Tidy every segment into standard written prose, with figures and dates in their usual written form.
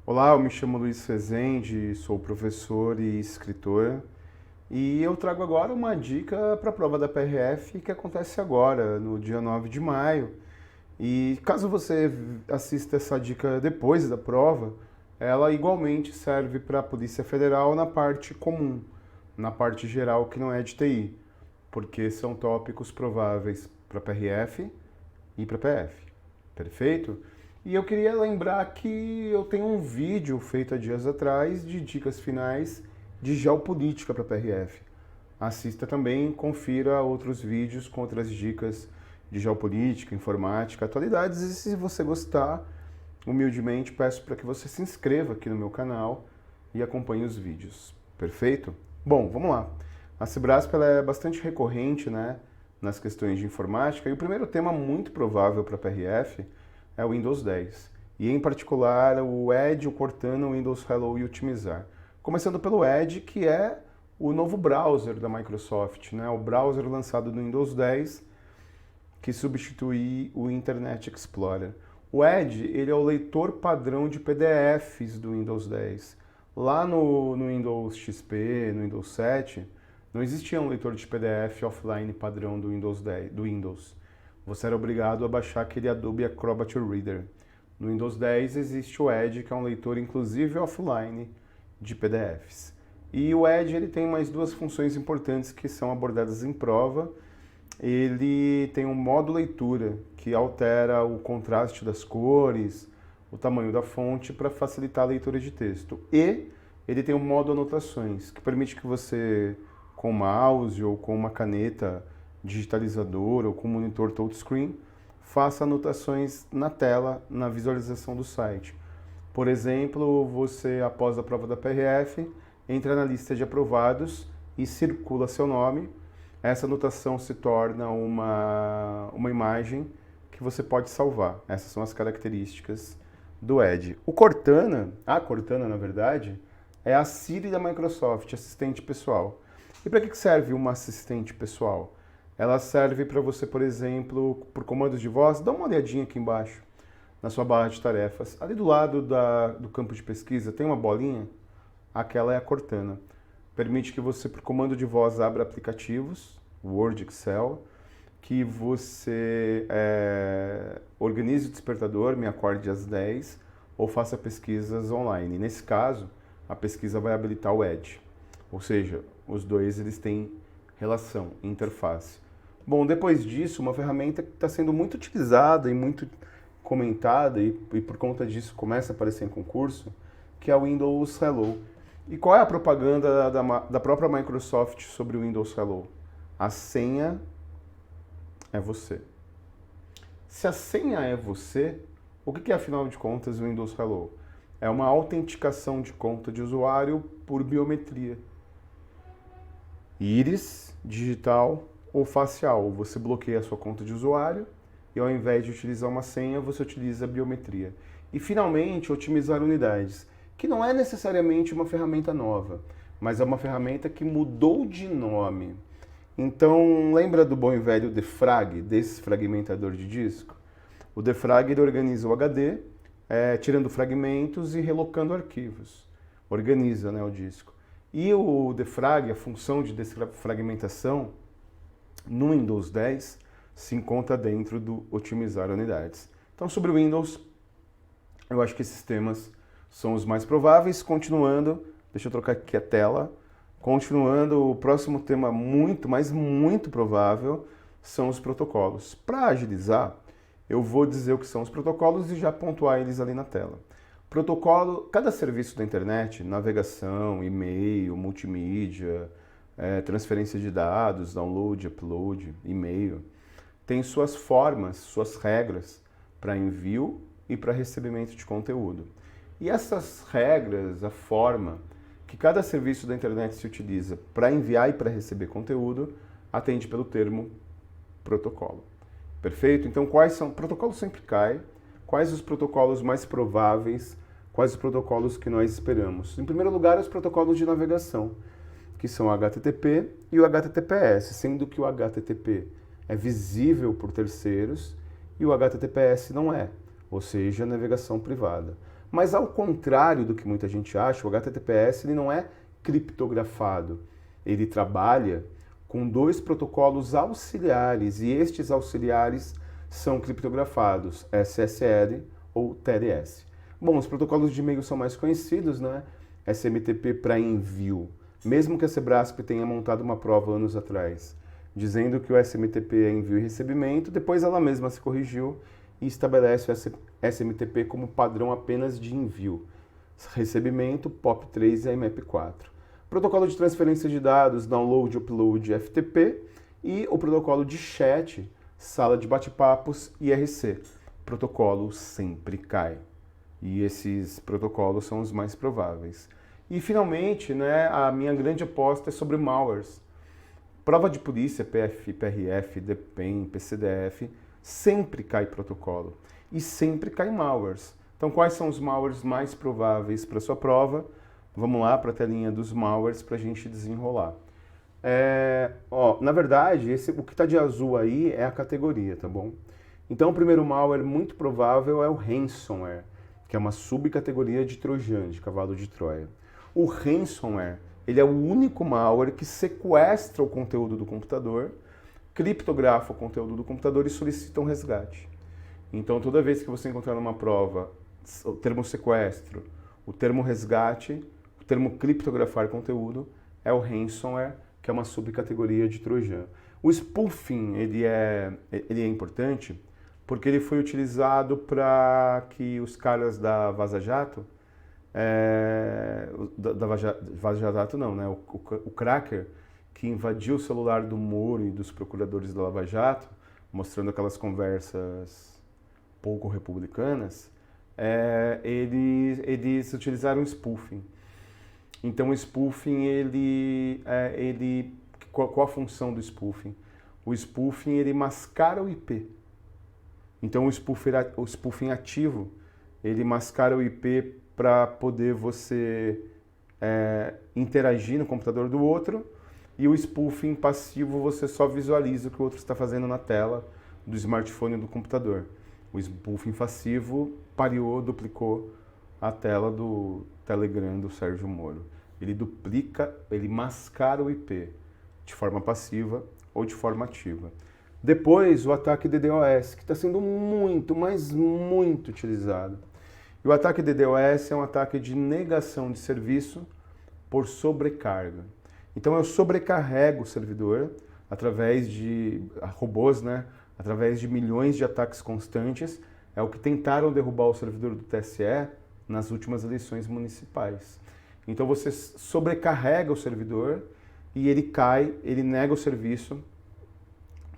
Olá, eu me chamo Luiz Rezende, sou professor e escritor e eu trago agora uma dica para a prova da PRF que acontece agora, no dia 9 de maio. E caso você assista essa dica depois da prova, ela igualmente serve para a Polícia Federal na parte comum, na parte geral que não é de TI, porque são tópicos prováveis para PRF e para PF. Perfeito? E eu queria lembrar que eu tenho um vídeo feito há dias atrás de dicas finais de geopolítica para PRF. Assista também, confira outros vídeos com outras dicas de geopolítica, informática, atualidades. E se você gostar, humildemente peço para que você se inscreva aqui no meu canal e acompanhe os vídeos. Perfeito? Bom, vamos lá. A Cibrasp ela é bastante recorrente, né, nas questões de informática, e o primeiro tema muito provável para PRF é o Windows 10. E em particular o Edge, o Cortana, o Windows Hello e o Otimizar. Começando pelo Edge, que é o novo browser da Microsoft, né? O browser lançado no Windows 10, que substitui o Internet Explorer. O Edge, ele é o leitor padrão de PDFs do Windows 10. Lá no Windows XP, no Windows 7, não existia um leitor de PDF offline padrão do Windows 10, do Windows. Você era obrigado a baixar aquele Adobe Acrobat Reader. No Windows 10 existe o Edge, que é um leitor inclusive offline de PDFs. E o Edge ele tem mais duas funções importantes que são abordadas em prova. Ele tem um modo leitura, que altera o contraste das cores, o tamanho da fonte para facilitar a leitura de texto. E ele tem um modo anotações, que permite que você, com mouse ou com uma caneta digitalizador ou com monitor touchscreen, faça anotações na tela, na visualização do site. Por exemplo, você, após a prova da PRF, entra na lista de aprovados e circula seu nome. Essa anotação se torna uma imagem que você pode salvar. Essas são as características do Edge. A Cortana, na verdade, é a Siri da Microsoft, assistente pessoal. E para que serve uma assistente pessoal? Ela serve para você, por exemplo, por comandos de voz. Dá uma olhadinha aqui embaixo, na sua barra de tarefas. Ali do lado do campo de pesquisa tem uma bolinha, aquela é a Cortana. Permite que você, por comando de voz, abra aplicativos, Word, Excel, que você organize o despertador, me acorde às 10, ou faça pesquisas online. Nesse caso, a pesquisa vai habilitar o Edge. Ou seja, os dois eles têm relação, interface. Bom, depois disso, uma ferramenta que está sendo muito utilizada e muito comentada, e por conta disso começa a aparecer em concurso, que é o Windows Hello. E qual é a propaganda da própria Microsoft sobre o Windows Hello? A senha é você. Se a senha é você, o que é, afinal de contas, o Windows Hello? É uma autenticação de conta de usuário por biometria. Íris, digital ou facial. Você bloqueia a sua conta de usuário e, ao invés de utilizar uma senha, você utiliza a biometria. E, finalmente, otimizar unidades, que não é necessariamente uma ferramenta nova, mas é uma ferramenta que mudou de nome. Então, lembra do bom e velho defrag, desfragmentador de disco? O defrag ele organiza o HD, tirando fragmentos e relocando arquivos. Organiza, né, o disco. E o defrag, a função de desfragmentação, no Windows 10, se encontra dentro do otimizar unidades. Então, sobre o Windows, eu acho que esses temas são os mais prováveis. Continuando, deixa eu trocar aqui a tela. Continuando, o próximo tema muito, mas muito provável são os protocolos. Para agilizar, eu vou dizer o que são os protocolos e já pontuar eles ali na tela. Protocolo, cada serviço da internet, navegação, e-mail, multimídia, transferência de dados, download, upload, e-mail, tem suas formas, suas regras para envio e para recebimento de conteúdo. E essas regras, a forma que cada serviço da internet se utiliza para enviar e para receber conteúdo, atende pelo termo protocolo. Perfeito? Então, quais são? Protocolo sempre cai. Quais os protocolos mais prováveis? Quais os protocolos que nós esperamos? Em primeiro lugar, os protocolos de navegação, que são o HTTP e o HTTPS, sendo que o HTTP é visível por terceiros e o HTTPS não é, ou seja, navegação privada. Mas ao contrário do que muita gente acha, o HTTPS ele não é criptografado. Ele trabalha com dois protocolos auxiliares e estes auxiliares são criptografados, SSL ou TLS. Bom, os protocolos de e-mail são mais conhecidos, né? SMTP para envio. Mesmo que a Sebrasp tenha montado uma prova anos atrás, dizendo que o SMTP é envio e recebimento, depois ela mesma se corrigiu e estabelece o SMTP como padrão apenas de envio. Recebimento, POP3 e IMAP4. Protocolo de transferência de dados, download, upload, FTP e o protocolo de chat, sala de bate-papos, IRC. Protocolo sempre cai. E esses protocolos são os mais prováveis. E finalmente, né, a minha grande aposta é sobre malwares. Prova de polícia, PF, PRF, DPEM, PCDF, sempre cai protocolo. E sempre cai malwares. Então, quais são os malwares mais prováveis para sua prova? Vamos lá para a telinha dos malwares para a gente desenrolar. Na verdade, o que está de azul aí é a categoria, tá bom? Então, o primeiro malware muito provável é o ransomware, que é uma subcategoria de trojan, de cavalo de Troia. O ransomware, ele é o único malware que sequestra o conteúdo do computador, criptografa o conteúdo do computador e solicita um resgate. Então, toda vez que você encontrar numa prova o termo sequestro, o termo resgate, o termo criptografar conteúdo, é o ransomware, que é uma subcategoria de trojan. O spoofing, ele é importante porque ele foi utilizado para que os caras da Vaza Jato, Vaza Jato não, né? O cracker que invadiu o celular do Moro e dos procuradores da Lava Jato, mostrando aquelas conversas pouco republicanas, eles utilizaram spoofing. Então o spoofing, qual a função do spoofing? O spoofing, ele mascara o IP. Então o spoofing ativo, ele mascara o IP para poder você interagir no computador do outro, e o spoofing passivo você só visualiza o que o outro está fazendo na tela do smartphone do computador. O spoofing passivo duplicou a tela do Telegram do Sérgio Moro. Ele mascara o IP de forma passiva ou de forma ativa. Depois, o ataque DDoS, que está sendo muito, mas muito utilizado. E o ataque DDoS é um ataque de negação de serviço por sobrecarga. Então eu sobrecarrego o servidor através de robôs, né? Através de milhões de ataques constantes. É o que tentaram derrubar o servidor do TSE nas últimas eleições municipais. Então você sobrecarrega o servidor e ele cai, ele nega o serviço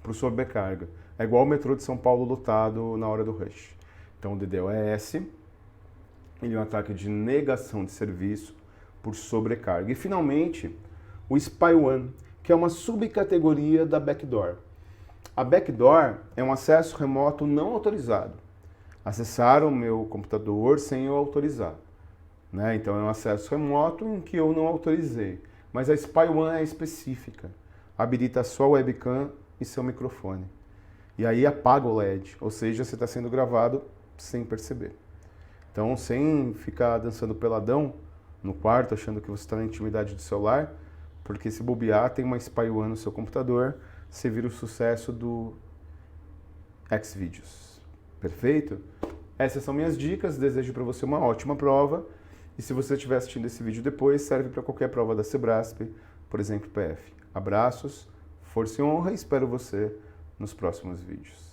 por sobrecarga. É igual o metrô de São Paulo lotado na hora do rush. Então o DDoS, ele é um ataque de negação de serviço por sobrecarga. E finalmente, o Spy1, que é uma subcategoria da backdoor. A backdoor é um acesso remoto não autorizado. Acessar o meu computador sem eu autorizar. Né? Então é um acesso remoto em que eu não autorizei. Mas a Spy1 é específica. Habilita só a webcam e seu microfone. E aí apaga o LED, ou seja, você está sendo gravado sem perceber. Então, sem ficar dançando peladão no quarto, achando que você está na intimidade do celular, porque se bobear, tem uma Spy1 no seu computador, você vira o sucesso do Xvideos. Perfeito? Essas são minhas dicas, desejo para você uma ótima prova. E se você estiver assistindo esse vídeo depois, serve para qualquer prova da Sebrasp, por exemplo, PF. Abraços, força e honra e espero você nos próximos vídeos.